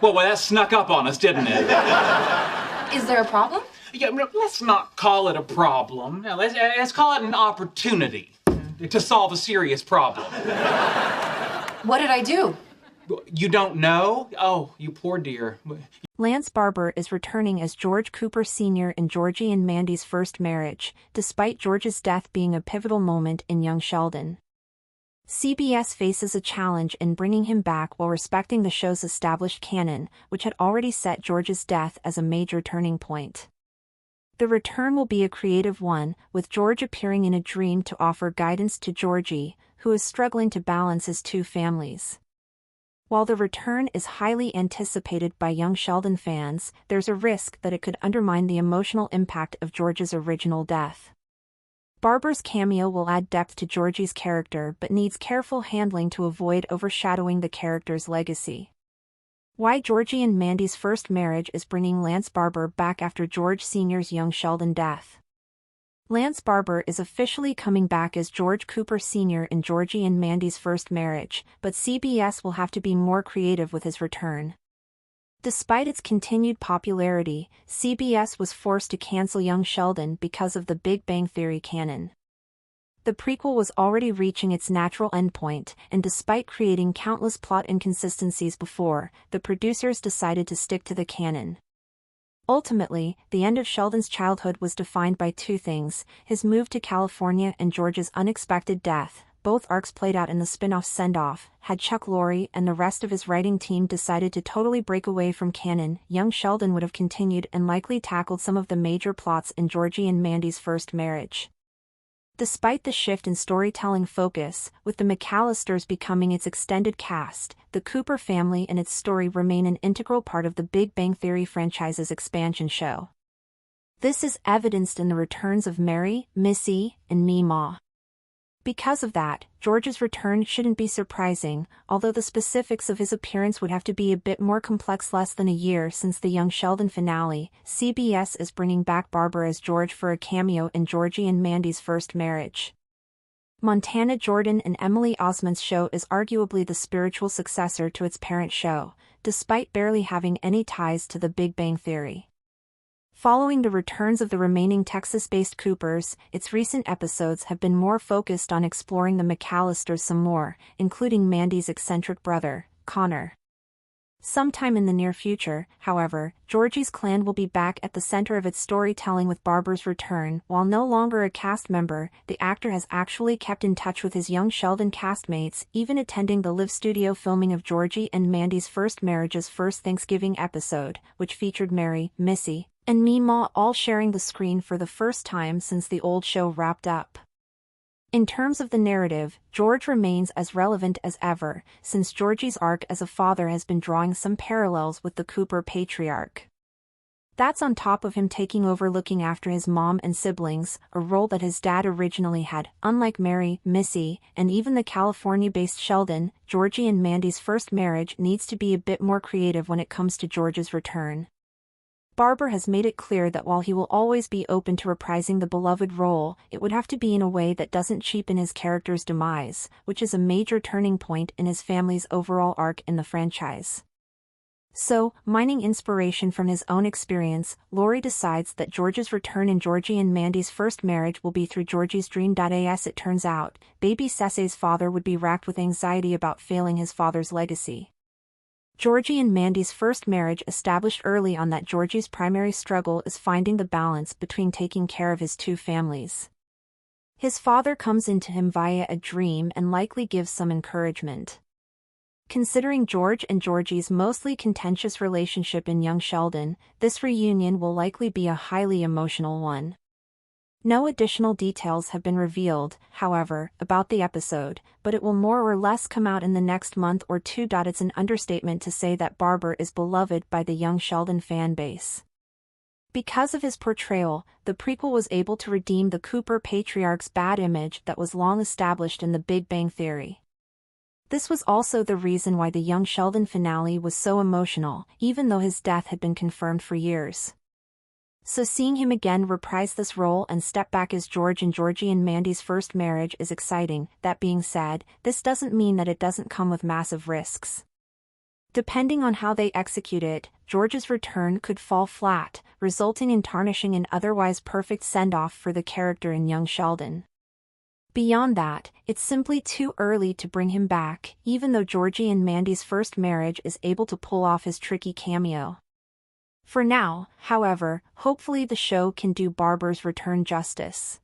Well, that snuck up on us, didn't it? Is there a problem? Yeah, let's not call it a problem. No, let's call it an opportunity to solve a serious problem. What did I do? You don't know? Oh, you poor dear. Lance Barber is returning as George Cooper Sr. in Georgie and Mandy's first marriage, despite George's death being a pivotal moment in young Sheldon. CBS faces a challenge in bringing him back while respecting the show's established canon, which had already set George's death as a major turning point. The return will be a creative one, with George appearing in a dream to offer guidance to Georgie, who is struggling to balance his two families. While the return is highly anticipated by young Sheldon fans, there's a risk that it could undermine the emotional impact of George's original death. Barber's cameo will add depth to Georgie's character but needs careful handling to avoid overshadowing the character's legacy. Why Georgie and Mandy's first marriage is bringing Lance Barber back after George Sr.'s young Sheldon death. Lance Barber is officially coming back as George Cooper Sr. in Georgie and Mandy's first marriage, but CBS will have to be more creative with his return. Despite its continued popularity, CBS was forced to cancel young Sheldon because of the Big Bang Theory canon. The prequel was already reaching its natural endpoint, and despite creating countless plot inconsistencies before, the producers decided to stick to the canon. Ultimately, the end of Sheldon's childhood was defined by two things: his move to California and George's unexpected death. Both arcs played out in the spin-off Send-Off. Had Chuck Lorre and the rest of his writing team decided to totally break away from canon, young Sheldon would have continued and likely tackled some of the major plots in Georgie and Mandy's first marriage. Despite the shift in storytelling focus, with the McAllisters becoming its extended cast, the Cooper family and its story remain an integral part of the Big Bang Theory franchise's expansion show. This is evidenced in the returns of Mary, Missy, and Meemaw. Because of that, George's return shouldn't be surprising, although the specifics of his appearance would have to be a bit more complex. Less than a year since the Young Sheldon finale, CBS is bringing back Barber as George for a cameo in Georgie and Mandy's first marriage. Montana Jordan and Emily Osment's show is arguably the spiritual successor to its parent show, despite barely having any ties to the Big Bang Theory. Following the returns of the remaining Texas-based Coopers, its recent episodes have been more focused on exploring the McAllisters some more, including Mandy's eccentric brother, Connor. Sometime in the near future, however, Georgie's clan will be back at the center of its storytelling with Barber's return. While no longer a cast member, the actor has actually kept in touch with his young Sheldon castmates, even attending the live studio filming of Georgie and Mandy's first marriage's first Thanksgiving episode, which featured Mary, Missy, and Meemaw all sharing the screen for the first time since the old show wrapped up. In terms of the narrative, George remains as relevant as ever, since Georgie's arc as a father has been drawing some parallels with the Cooper patriarch. That's on top of him taking over looking after his mom and siblings, a role that his dad originally had. Unlike Mary, Missy, and even the California-based Sheldon, Georgie and Mandy's first marriage needs to be a bit more creative when it comes to George's return. Barber has made it clear that while he will always be open to reprising the beloved role, it would have to be in a way that doesn't cheapen his character's demise, which is a major turning point in his family's overall arc in the franchise. So, mining inspiration from his own experience, Lorre decides that George's return in Georgie and Mandy's first marriage will be through Georgie's dream. As it turns out, baby Cece's father would be racked with anxiety about failing his father's legacy. Georgie and Mandy's first marriage established early on that Georgie's primary struggle is finding the balance between taking care of his two families. His father comes into him via a dream and likely gives some encouragement. Considering George and Georgie's mostly contentious relationship in young Sheldon, this reunion will likely be a highly emotional one. No additional details have been revealed, however, about the episode, but it will more or less come out in the next month or two. It's an understatement to say that Barber is beloved by the young Sheldon fan base. Because of his portrayal, the prequel was able to redeem the Cooper patriarch's bad image that was long established in the Big Bang Theory. This was also the reason why the young Sheldon finale was so emotional, even though his death had been confirmed for years. So seeing him again reprise this role and step back as George in Georgie and Mandy's first marriage is exciting. That being said, this doesn't mean that it doesn't come with massive risks. Depending on how they execute it, George's return could fall flat, resulting in tarnishing an otherwise perfect send-off for the character in young Sheldon. Beyond that, it's simply too early to bring him back, even though Georgie and Mandy's first marriage is able to pull off his tricky cameo. For now, however, hopefully the show can do Barber's return justice.